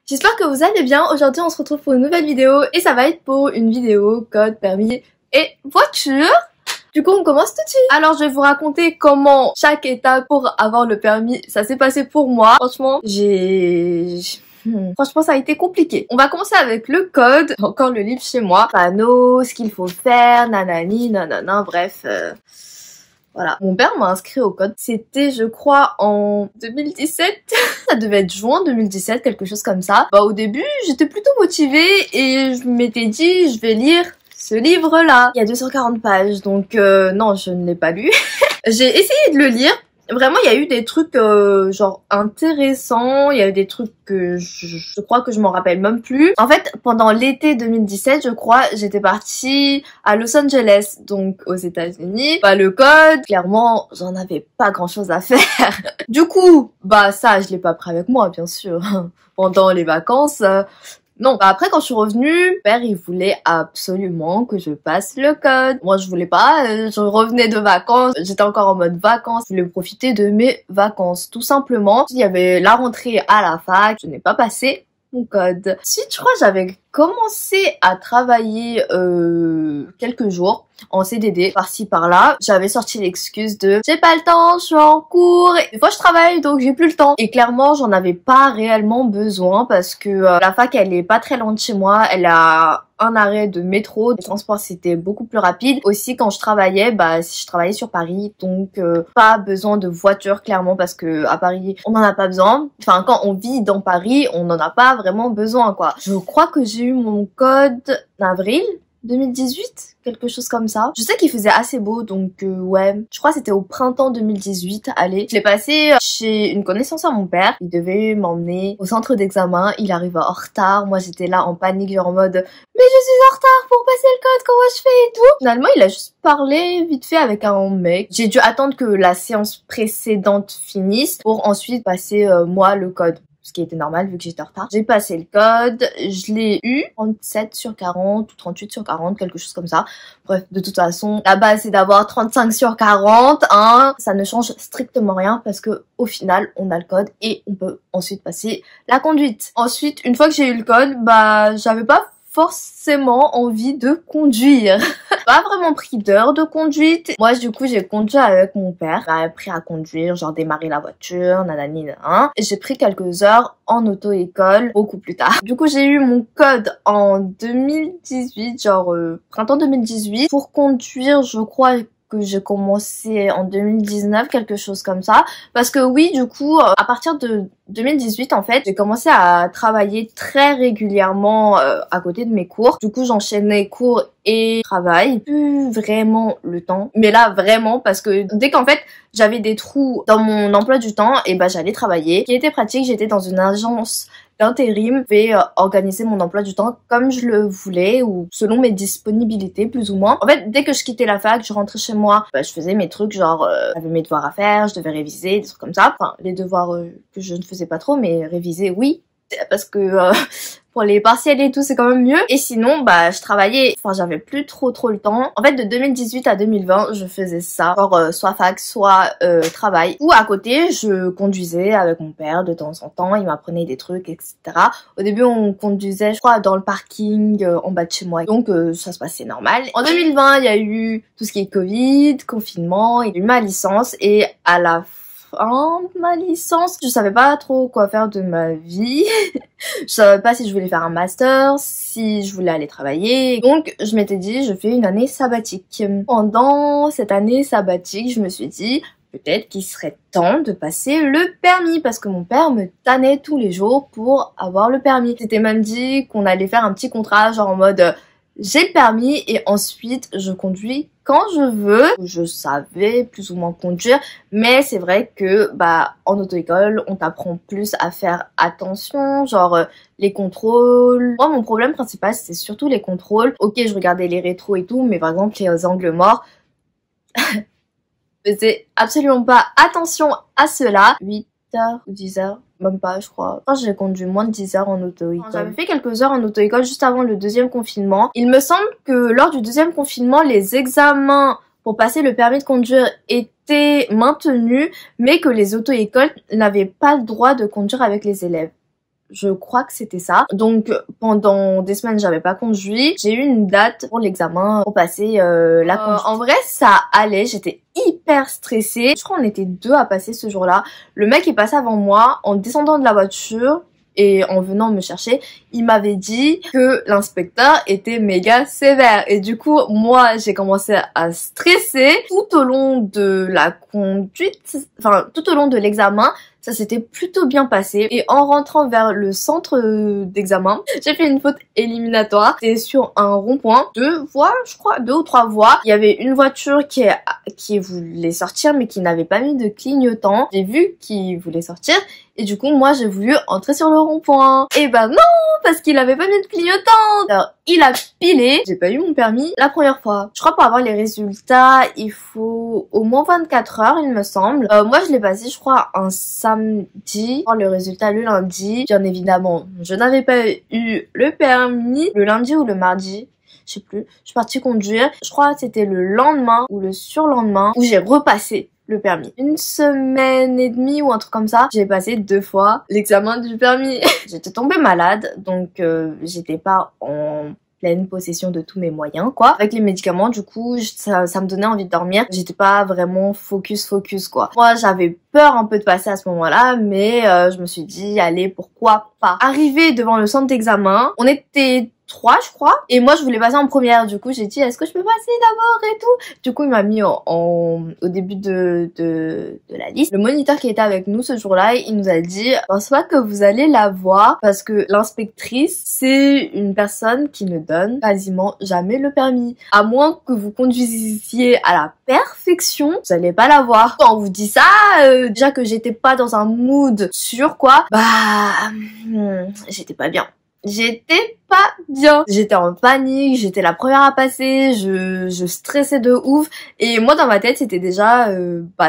J'espère que vous allez bien. Aujourd'hui on se retrouve pour une nouvelle vidéo et ça va être pour une vidéo code permis et voiture. Du coup on commence tout de suite. Alors je vais vous raconter comment chaque étape pour avoir le permis ça s'est passé pour moi. Franchement franchement ça a été compliqué. On va commencer avec le code. J'ai encore le livre chez moi. Panneau, ce qu'il faut faire, nanani, nanana, bref. Voilà. Mon père m'a inscrit au code. C'était, je crois, en 2017. Ça devait être juin 2017, quelque chose comme ça. Bah, au début, j'étais plutôt motivée et je m'étais dit, je vais lire ce livre-là. Il y a 240 pages, donc non, je ne l'ai pas lu. J'ai essayé de le lire. Vraiment, il y a eu des trucs genre intéressants, il y a eu des trucs que je crois que je m'en rappelle même plus. En fait, pendant l'été 2017, je crois, j'étais partie à Los Angeles, donc aux États-Unis. Bah le code, clairement, j'en avais pas grand-chose à faire. Du coup, bah ça, je l'ai pas pris avec moi, bien sûr, pendant les vacances. Non, bah après quand je suis revenue, père il voulait absolument que je passe le code. Moi je voulais pas, je revenais de vacances, j'étais encore en mode vacances, je voulais profiter de mes vacances tout simplement. Il y avait la rentrée à la fac, je n'ai pas passé mon code. Ensuite je crois que j'avais commencé à travailler quelques jours en CDD par-ci par-là. J'avais sorti l'excuse de j'ai pas le temps, je suis en cours, des fois je travaille donc j'ai plus le temps. Et clairement j'en avais pas réellement besoin parce que la fac elle est pas très loin de chez moi, elle a un arrêt de métro, le transport c'était beaucoup plus rapide. Aussi quand je travaillais, bah je travaillais sur Paris donc pas besoin de voiture clairement parce que à Paris on en a pas besoin. Enfin quand on vit dans Paris on n'en a pas vraiment besoin quoi. Je crois que j'ai eu mon code en avril 2018, quelque chose comme ça. Je sais qu'il faisait assez beau donc ouais, je crois que c'était au printemps 2018. Allez, je l'ai passé chez une connaissance à mon père. Il devait m'emmener au centre d'examen, il arriva en retard. Moi j'étais là en panique genre en mode mais je suis en retard pour passer le code, comment je fais et tout. Finalement il a juste parlé vite fait avec un mec. J'ai dû attendre que la séance précédente finisse pour ensuite passer moi le code. Ce qui était normal vu que j'étais en retard. J'ai passé le code, je l'ai eu 37 sur 40 ou 38 sur 40, quelque chose comme ça. Bref, de toute façon, la base c'est d'avoir 35 sur 40, hein. Ça ne change strictement rien parce que au final, on a le code et on peut ensuite passer la conduite. Ensuite, une fois que j'ai eu le code, bah j'avais pas forcément envie de conduire. Pas vraiment pris d'heures de conduite. Moi du coup j'ai conduit avec mon père. Il m'a appris à conduire, genre démarrer la voiture, nanani nanana. Et j'ai pris quelques heures en auto-école beaucoup plus tard. Du coup j'ai eu mon code en 2018, genre printemps 2018. Pour conduire je crois que j'ai commencé en 2019, quelque chose comme ça. Parce que oui, du coup, à partir de 2018, en fait, j'ai commencé à travailler très régulièrement à côté de mes cours. Du coup, j'enchaînais cours et travail. Plus vraiment le temps. Mais là, vraiment, parce que dès qu'en fait, j'avais des trous dans mon emploi du temps, et bah j'allais travailler. Ce qui était pratique, j'étais dans une agence d'intérim, je vais organiser mon emploi du temps comme je le voulais ou selon mes disponibilités plus ou moins. En fait, dès que je quittais la fac, je rentrais chez moi, bah, je faisais mes trucs genre j'avais mes devoirs à faire, je devais réviser, des trucs comme ça. Enfin, les devoirs que je ne faisais pas trop, mais réviser oui, parce que pour les partiels et tout c'est quand même mieux. Et sinon bah je travaillais, enfin j'avais plus trop le temps. En fait de 2018 à 2020 je faisais ça, genre soit fac soit travail. Ou à côté je conduisais avec mon père de temps en temps, il m'apprenait des trucs etc. Au début on conduisait je crois dans le parking en bas de chez moi, donc ça se passait normal. En 2020 il y a eu tout ce qui est Covid, confinement, il y a eu ma licence et à la fin de ma licence, je savais pas trop quoi faire de ma vie. Je savais pas si je voulais faire un master, si je voulais aller travailler. Donc je m'étais dit je fais une année sabbatique. Pendant cette année sabbatique, je me suis dit peut-être qu'il serait temps de passer le permis parce que mon père me tannait tous les jours pour avoir le permis. C'était même dit qu'on allait faire un petit contrat genre en mode j'ai le permis et ensuite je conduis quand je veux. Je savais plus ou moins conduire, mais c'est vrai que bah en auto-école on t'apprend plus à faire attention, genre les contrôles. Moi mon problème principal c'était surtout les contrôles. Ok je regardais les rétros et tout, mais par exemple les angles morts je faisais absolument pas attention à cela. 8 heures ou 10 heures, même pas je crois. Quand j'ai conduit moins de 10 heures en auto-école. J'avais fait quelques heures en auto-école juste avant le deuxième confinement. Il me semble que lors du deuxième confinement, les examens pour passer le permis de conduire étaient maintenus, mais que les auto-écoles n'avaient pas le droit de conduire avec les élèves. Je crois que c'était ça. Donc pendant des semaines j'avais pas conduit. J'ai eu une date pour l'examen pour passer la conduite. En vrai ça allait, j'étais hyper stressée. Je crois qu'on était 2 à passer ce jour-là. Le mec est passé avant moi en descendant de la voiture. Et en venant me chercher, il m'avait dit que l'inspecteur était méga sévère. Et du coup, moi, j'ai commencé à stresser tout au long de la conduite, enfin, tout au long de l'examen. Ça s'était plutôt bien passé. Et en rentrant vers le centre d'examen, j'ai fait une faute éliminatoire. C'était sur un rond-point, 2 voies, je crois, 2 ou 3 voies. Il y avait une voiture qui voulait sortir, mais qui n'avait pas mis de clignotant. J'ai vu qu'il voulait sortir. Et du coup, moi, j'ai voulu entrer sur le rond-point. Et ben non, parce qu'il avait pas mis de clignotant. Alors, il a pilé. J'ai pas eu mon permis la première fois. Je crois pour avoir les résultats, il faut au moins 24 heures, il me semble. Moi, je l'ai passé, je crois, un samedi. Le résultat le lundi. Bien évidemment, je n'avais pas eu le permis le lundi ou le mardi. Je sais plus. Je suis partie conduire. Je crois que c'était le lendemain ou le surlendemain où j'ai repassé le permis. 1 semaine et demie ou un truc comme ça, j'ai passé 2 fois l'examen du permis. J'étais tombée malade, donc j'étais pas en pleine possession de tous mes moyens, quoi. Avec les médicaments, du coup, ça me donnait envie de dormir. J'étais pas vraiment focus, quoi. Moi, j'avais peur un peu de passer à ce moment-là, mais je me suis dit, allez, pourquoi pas. Arrivé devant le centre d'examen, on était 3 je crois, et moi je voulais passer en première. Du coup j'ai dit est-ce que je peux passer d'abord et tout. Du coup il m'a mis au début de la liste. Le moniteur qui était avec nous ce jour-là, il nous a dit je pense pas que vous allez la voir parce que l'inspectrice c'est une personne qui ne donne quasiment jamais le permis, à moins que vous conduisiez à la perfection, vous allez pas la voir. Quand on vous dit ça, déjà que j'étais pas dans un mood sûr quoi, j'étais pas bien. J'étais en panique, j'étais la première à passer, je stressais de ouf. Et moi dans ma tête c'était déjà,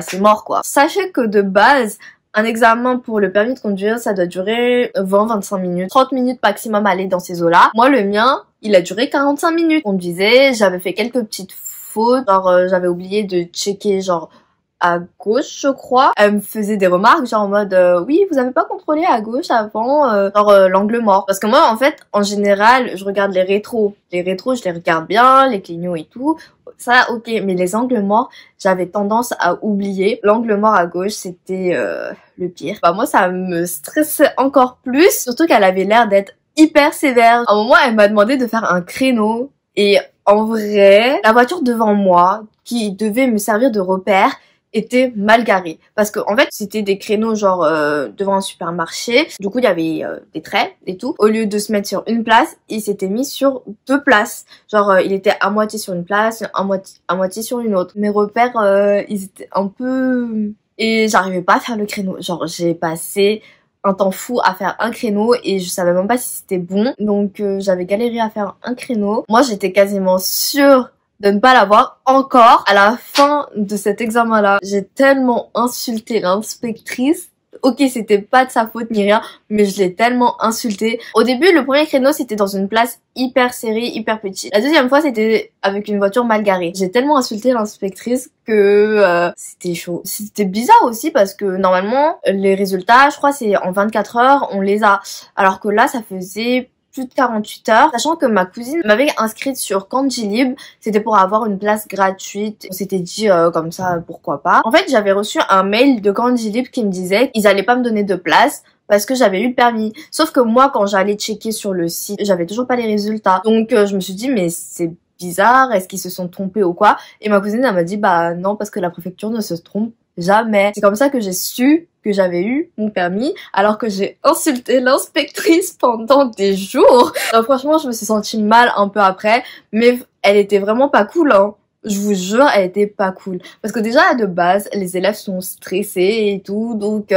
c'est mort quoi. Sachez que de base, un examen pour le permis de conduire, ça doit durer 20-25 minutes, 30 minutes maximum à aller dans ces eaux-là. Moi le mien, il a duré 45 minutes. On me disait, j'avais fait quelques petites fautes, genre j'avais oublié de checker genre à gauche je crois. Elle me faisait des remarques genre en mode oui vous avez pas contrôlé à gauche avant l'angle mort, parce que moi en fait en général je regarde les rétros je les regarde bien, les clignots et tout ça ok, mais les angles morts j'avais tendance à oublier. L'angle mort à gauche c'était le pire. Moi ça me stressait encore plus, surtout qu'elle avait l'air d'être hyper sévère. À un moment elle m'a demandé de faire un créneau et en vrai la voiture devant moi qui devait me servir de repère était mal garé, parce que en fait c'était des créneaux genre devant un supermarché. Du coup il y avait des traits et tout. Au lieu de se mettre sur une place, il s'était mis sur 2 places. Genre il était à moitié sur une place, à moitié sur une autre. Mes repères ils étaient un peu... Et j'arrivais pas à faire le créneau. Genre j'ai passé un temps fou à faire un créneau et je savais même pas si c'était bon. Donc j'avais galéré à faire un créneau. Moi j'étais quasiment sûre de ne pas l'avoir encore à la fin de cet examen-là. J'ai tellement insulté l'inspectrice. Ok, c'était pas de sa faute ni rien, mais je l'ai tellement insultée. Au début, le premier créneau, c'était dans une place hyper serrée, hyper petite. La deuxième fois, c'était avec une voiture mal garée. J'ai tellement insulté l'inspectrice que c'était chaud. C'était bizarre aussi parce que normalement, les résultats, je crois, c'est en 24 heures, on les a. Alors que là, ça faisait plus de 48 heures, sachant que ma cousine m'avait inscrite sur Candylib, c'était pour avoir une place gratuite. On s'était dit comme ça, pourquoi pas. En fait, j'avais reçu un mail de Candylib qui me disait qu'ils allaient pas me donner de place parce que j'avais eu le permis. Sauf que moi, quand j'allais checker sur le site, j'avais toujours pas les résultats. Donc je me suis dit, mais c'est bizarre, est-ce qu'ils se sont trompés ou quoi? Et ma cousine, elle m'a dit, bah non, parce que la préfecture ne se trompe jamais. C'est comme ça que j'ai su que j'avais eu mon permis, alors que j'ai insulté l'inspectrice pendant des jours. Alors, franchement, je me suis sentie mal un peu après, mais elle était vraiment pas cool, hein. Je vous jure, elle était pas cool. Parce que déjà, de base, les élèves sont stressés et tout, donc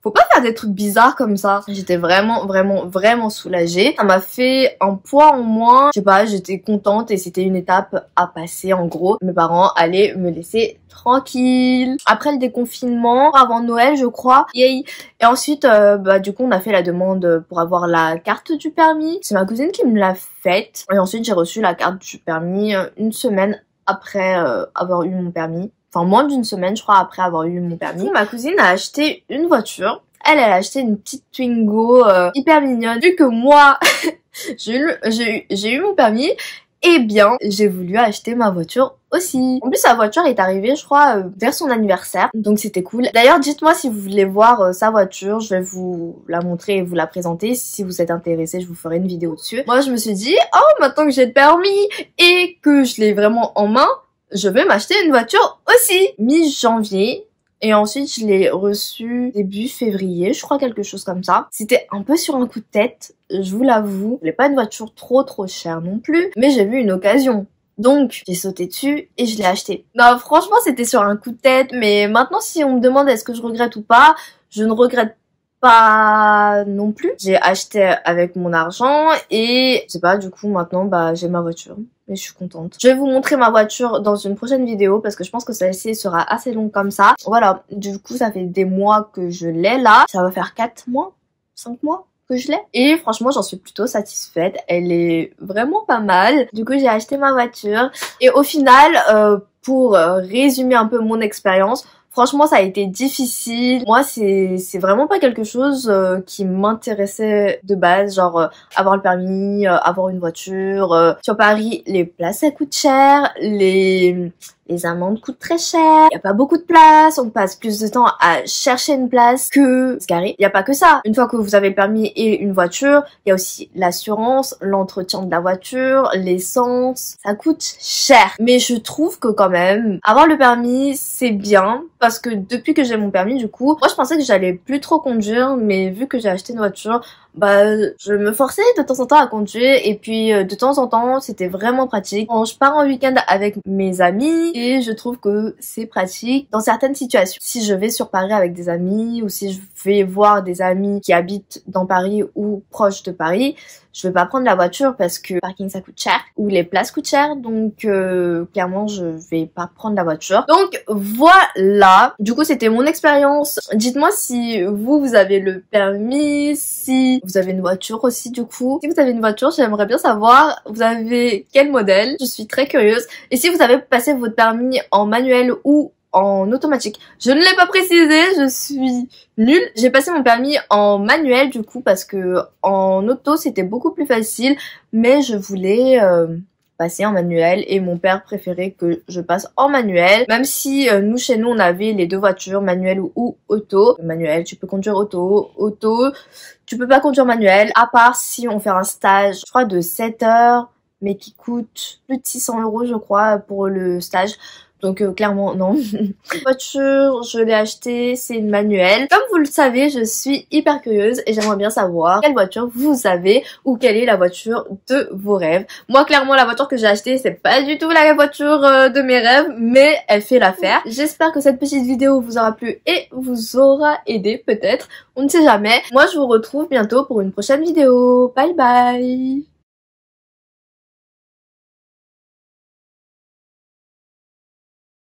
faut pas faire des trucs bizarres comme ça. J'étais vraiment soulagée. Ça m'a fait un poids en moins. Je sais pas, j'étais contente et c'était une étape à passer en gros. Mes parents allaient me laisser tranquille. Après le déconfinement, avant Noël je crois, yay. Et ensuite, du coup on a fait la demande pour avoir la carte du permis. C'est ma cousine qui me l'a faite. Et ensuite j'ai reçu la carte du permis 1 semaine après avoir eu mon permis. Enfin, moins d'1 semaine, je crois, après avoir eu mon permis. Ma cousine a acheté une voiture Elle a acheté une petite Twingo hyper mignonne. Vu que moi, j'ai eu mon permis, eh bien, j'ai voulu acheter ma voiture aussi. En plus, sa voiture est arrivée, je crois, vers son anniversaire. Donc, c'était cool. D'ailleurs, dites-moi si vous voulez voir sa voiture. Je vais vous la montrer et vous la présenter. Si vous êtes intéressé, je vous ferai une vidéo dessus. Moi, je me suis dit, oh, maintenant que j'ai le permis et que je l'ai vraiment en main, je vais m'acheter une voiture aussi. Mi-janvier. Et ensuite, je l'ai reçu début février, je crois, quelque chose comme ça. C'était un peu sur un coup de tête, je vous l'avoue. Ce n'est pas une voiture trop chère non plus, mais j'ai vu une occasion. Donc, j'ai sauté dessus et je l'ai acheté. Non, franchement, c'était sur un coup de tête, mais maintenant, si on me demande est-ce que je regrette ou pas, je ne regrette pas non plus. J'ai acheté avec mon argent et, je sais pas, du coup, maintenant, bah, j'ai ma voiture. Mais je suis contente. Je vais vous montrer ma voiture dans une prochaine vidéo parce que je pense que celle-ci sera assez longue comme ça. Voilà, du coup ça fait des mois que je l'ai là. Ça va faire 4 mois, 5 mois que je l'ai. Et franchement j'en suis plutôt satisfaite. Elle est vraiment pas mal. Du coup j'ai acheté ma voiture. Et au final, pour résumer un peu mon expérience, franchement, ça a été difficile. Moi, c'est vraiment pas quelque chose qui m'intéressait de base, genre avoir le permis, avoir une voiture. Sur Paris, les places, ça coûte cher, les amendes coûtent très cher, il y a pas beaucoup de place, on passe plus de temps à chercher une place que se garer. Il y a pas que ça. Une fois que vous avez le permis et une voiture, il y a aussi l'assurance, l'entretien de la voiture, l'essence, ça coûte cher. Mais je trouve que quand même, avoir le permis, c'est bien. Parce que depuis que j'ai mon permis, du coup, moi je pensais que j'allais plus trop conduire, mais vu que j'ai acheté une voiture, bah je me forçais de temps en temps à conduire et puis de temps en temps c'était vraiment pratique. Quand je pars en week-end avec mes amis et je trouve que c'est pratique dans certaines situations. Si je vais sur Paris avec des amis ou si je vais voir des amis qui habitent dans Paris ou proches de Paris, je vais pas prendre la voiture parce que le parking ça coûte cher ou les places coûtent cher, donc clairement je vais pas prendre la voiture. Donc voilà, du coup c'était mon expérience. Dites-moi si vous avez le permis, si vous avez une voiture aussi du coup. Si vous avez une voiture, j'aimerais bien savoir vous avez quel modèle, je suis très curieuse. Et si vous avez passé votre permis en manuel ou en automatique. Je ne l'ai pas précisé, je suis nulle. J'ai passé mon permis en manuel du coup parce que en auto c'était beaucoup plus facile, mais je voulais passer en manuel et mon père préférait que je passe en manuel, même si nous chez nous on avait les deux voitures, manuel ou auto. Manuel, tu peux conduire auto, tu peux pas conduire manuel, à part si on fait un stage, je crois de 7 heures, mais qui coûte plus de 600 € je crois pour le stage. Donc clairement non. La voiture, je l'ai achetée, c'est une manuelle. Comme vous le savez, je suis hyper curieuse et j'aimerais bien savoir quelle voiture vous avez ou quelle est la voiture de vos rêves. Moi clairement la voiture que j'ai achetée c'est pas du tout la voiture de mes rêves, mais elle fait l'affaire. J'espère que cette petite vidéo vous aura plu et vous aura aidé peut-être. On ne sait jamais. Moi je vous retrouve bientôt pour une prochaine vidéo. Bye bye.